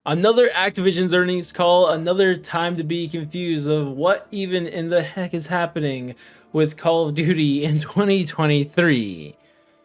Another Activision's earnings call, another time to be confused of what even in the heck is happening with Call of Duty in 2023.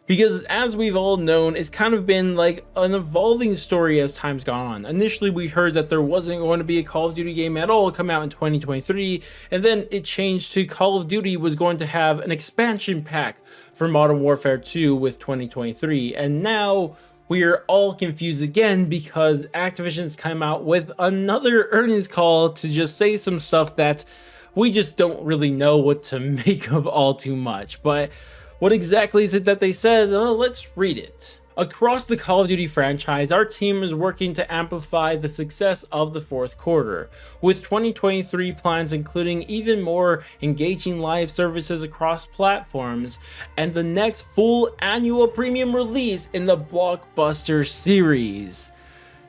Because as we've all known, it's kind of been like an evolving story as time's gone on. Initially, we heard that there wasn't going to be a Call of Duty game at all come out in 2023, and then it changed to Call of Duty was going to have an expansion pack for Modern Warfare 2 with 2023, and now we are all confused again because Activision's come out with another earnings call to just say some stuff that we just don't really know what to make of all too much. But what exactly is it that they said? Let's read it. Across the Call of Duty franchise, our team is working to amplify the success of the fourth quarter, with 2023 plans including even more engaging live services across platforms, and the next full annual premium release in the Blockbuster series.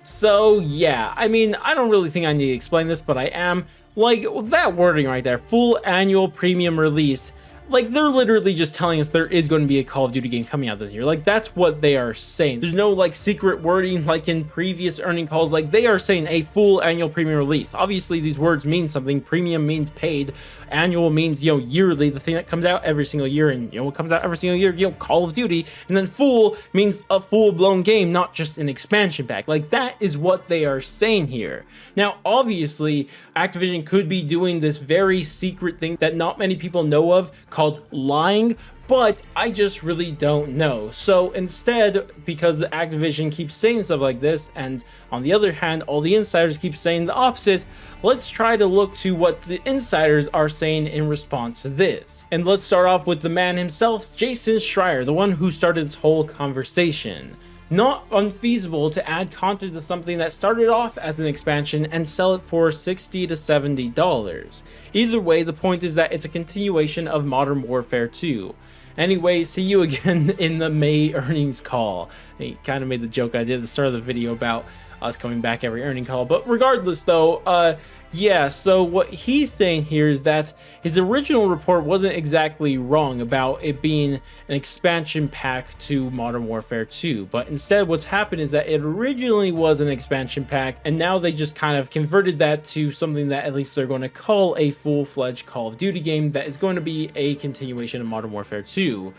So yeah, I mean, I don't really think I need to explain this, but I am. Like, that wording right there, full annual premium release. Like, they're literally just telling us there is going to be a Call of Duty game coming out this year. Like, that's what they are saying. There's no, like, secret wording like in previous earning calls. Like, they are saying a full annual premium release. Obviously, these words mean something. Premium means paid. Annual means, you know, yearly, the thing that comes out every single year. And, you know, what comes out every single year, you know, Call of Duty. And then full means a full-blown game, not just an expansion pack. Like, that is what they are saying here. Now, obviously, Activision could be doing this very secret thing that not many people know of, called lying, but I just really don't know. So instead, because Activision keeps saying stuff like this, and on the other hand, all the insiders keep saying the opposite, let's try to look to what the insiders are saying in response to this. And let's start off with the man himself, Jason Schreier, the one who started this whole conversation. Not unfeasible to add content to something that started off as an expansion and sell it for $60 to $70. Either way, the point is that it's a continuation of Modern Warfare 2. Anyway, see you again in the May earnings call. He kind of made the joke I did at the start of the video about us coming back every earning call, but regardless though, yeah, so what he's saying here is that his original report wasn't exactly wrong about it being an expansion pack to Modern Warfare 2, but instead what's happened is that it originally was an expansion pack, and now they just kind of converted that to something that at least they're going to call a full-fledged Call of Duty game that is going to be a continuation of Modern Warfare 2.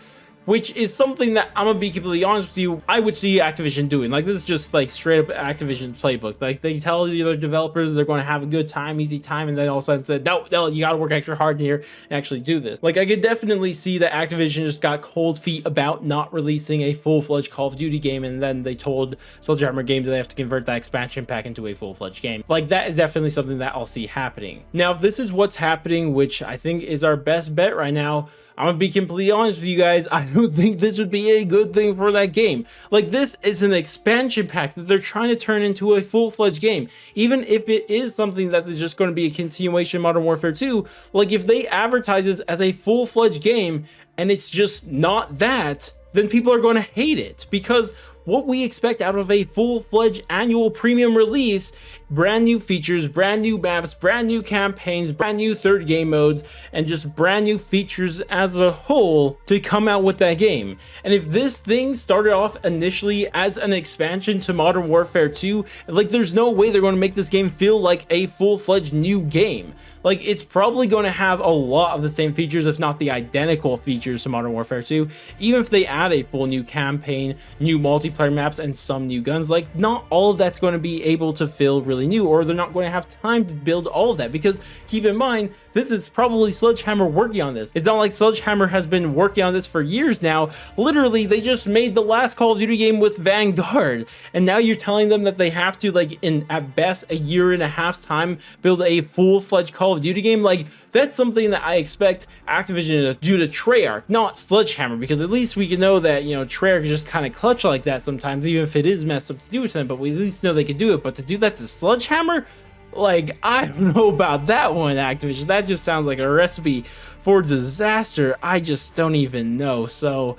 Which is something that, I'm gonna be completely honest with you, I would see Activision doing. Like, this is just like straight up Activision's playbook. Like, they tell the other developers they're going to have a good time, easy time, and then all of a sudden said, no, you gotta work extra hard here and actually do this. Like, I could definitely see that Activision just got cold feet about not releasing a full-fledged Call of Duty game, and then they told Sledgehammer Games that they have to convert that expansion pack into a full-fledged game. Like, that is definitely something that I'll see happening. Now, if this is what's happening, which I think is our best bet right now, I'm gonna be completely honest with you guys, I don't think this would be a good thing for that game. Like, this is an expansion pack that they're trying to turn into a full-fledged game. Even if it is something that is just going to be a continuation of Modern Warfare 2, like, if they advertise it as a full-fledged game and it's just not that, then people are going to hate it, because what we expect out of a full-fledged annual premium release, brand new features, brand new maps, brand new campaigns, brand new third game modes, and just brand new features as a whole to come out with that game. And if this thing started off initially as an expansion to Modern Warfare 2, like, there's no way they're going to make this game feel like a full-fledged new game. Like, it's probably going to have a lot of the same features, if not the identical features to Modern Warfare 2, even if they add a full new campaign, new multiplayer maps, and some new guns. Like, not all of that's going to be able to feel really new, or they're not going to have time to build all of that, because keep in mind, this is probably Sledgehammer working on this. It's not like Sledgehammer has been working on this for years now. Literally, they just made the last Call of Duty game with Vanguard, and now you're telling them that they have to, like, in at best a year and a half's time, build a full-fledged Call of Duty game. Like, that's something that I expect Activision to do to Treyarch, not Sledgehammer, because at least we can know that, you know, Treyarch is just kind of clutch like that sometimes, even if it is messed up to do with them, but we at least know they could do it. But to do that to Sledgehammer, like, I don't know about that one, Activision. That just sounds like a recipe for disaster. I just don't even know. So,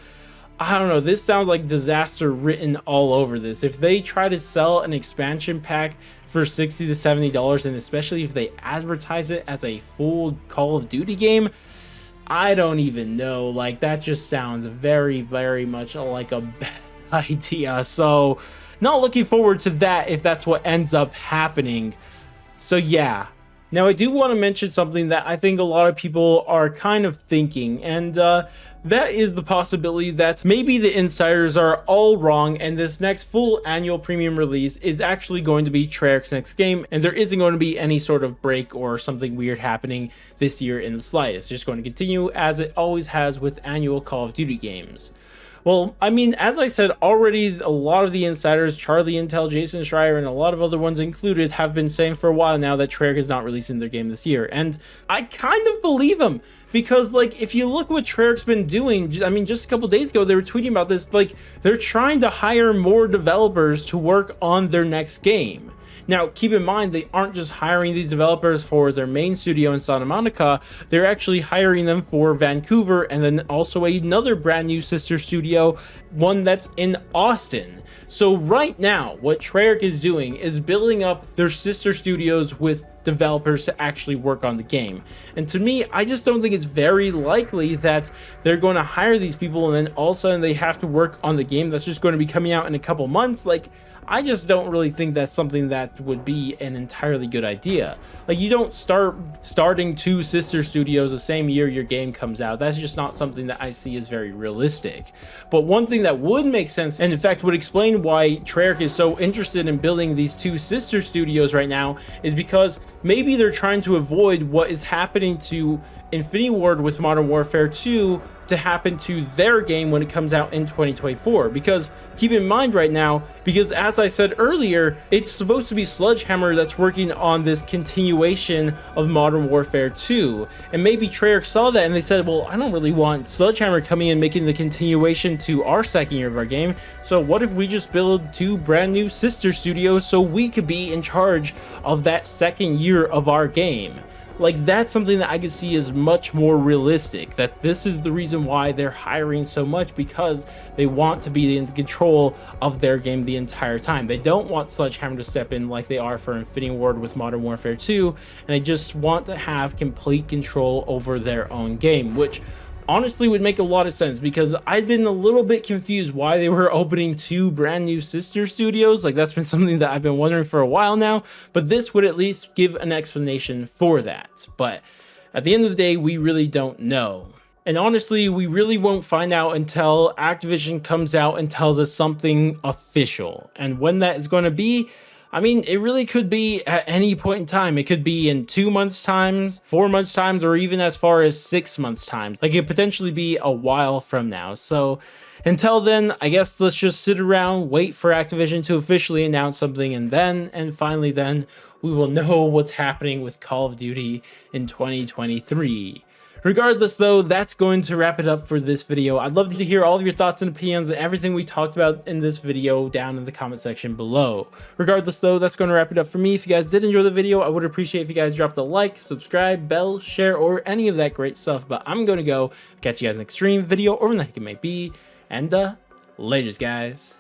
I don't know, this sounds like disaster written all over this. If they try to sell an expansion pack for $60 to $70, and especially if they advertise it as a full Call of Duty game, I don't even know. Like, that just sounds very, very much like a bad idea. So not looking forward to that if that's what ends up happening. So yeah. Now, I do want to mention something that I think a lot of people are kind of thinking, and that is the possibility that maybe the insiders are all wrong and this next full annual premium release is actually going to be Treyarch's next game, and there isn't going to be any sort of break or something weird happening this year in the slightest. It's just going to continue as it always has with annual Call of Duty games. Well, I mean, as I said already, a lot of the insiders, Charlie Intel, Jason Schreier, and a lot of other ones included, have been saying for a while now that Treyarch is not releasing their game this year. And I kind of believe them, because, like, if you look what Treyarch's been doing, I mean, just a couple days ago, they were tweeting about this, like, they're trying to hire more developers to work on their next game. Now, keep in mind, they aren't just hiring these developers for their main studio in Santa Monica, they're actually hiring them for Vancouver and then also another brand new sister studio, one that's in Austin. So right now, what Treyarch is doing is building up their sister studios with developers to actually work on the game. And to me, I just don't think it's very likely that they're going to hire these people and then all of a sudden they have to work on the game that's just going to be coming out in a couple months. Like, I just don't really think that's something that would be an entirely good idea. Like, you don't starting two sister studios the same year your game comes out. That's just not something that I see as very realistic. But one thing that would make sense, and in fact would explain why Treyarch is so interested in building these two sister studios right now, is because maybe they're trying to avoid what is happening to Infinity Ward with Modern Warfare 2 to happen to their game when it comes out in 2024. Because keep in mind right now, because as I said earlier, it's supposed to be Sledgehammer that's working on this continuation of Modern Warfare 2, and maybe Treyarch saw that and they said, well, I don't really want Sledgehammer coming in making the continuation to our second year of our game, so what if we just build two brand new sister studios so we could be in charge of that second year of our game? Like, that's something that I could see as much more realistic, that this is the reason why they're hiring so much, because they want to be in control of their game the entire time. They don't want Sledgehammer to step in like they are for Infinity Ward with Modern Warfare 2, and they just want to have complete control over their own game, which honestly would make a lot of sense, because I've been a little bit confused why they were opening two brand new sister studios. Like, that's been something that I've been wondering for a while now, but this would at least give an explanation for that. But at the end of the day, we really don't know. And honestly, we really won't find out until Activision comes out and tells us something official. And when that is going to be, I mean, it really could be at any point in time. It could be in 2 months' times, 4 months' times, or even as far as 6 months' times. Like, it could potentially be a while from now. So until then, I guess let's just sit around, wait for Activision to officially announce something, and finally then, we will know what's happening with Call of Duty in 2023. Regardless though, that's going to wrap it up for this video. I'd love to hear all of your thoughts and opinions and everything we talked about in this video down in the comment section below. Regardless though, that's going to wrap it up for me. If you guys did enjoy the video, I would appreciate if you guys dropped a like, subscribe, bell, share, or any of that great stuff. But I'm going to go catch you guys in the next stream, video, or when the heck it may be. And laters, guys.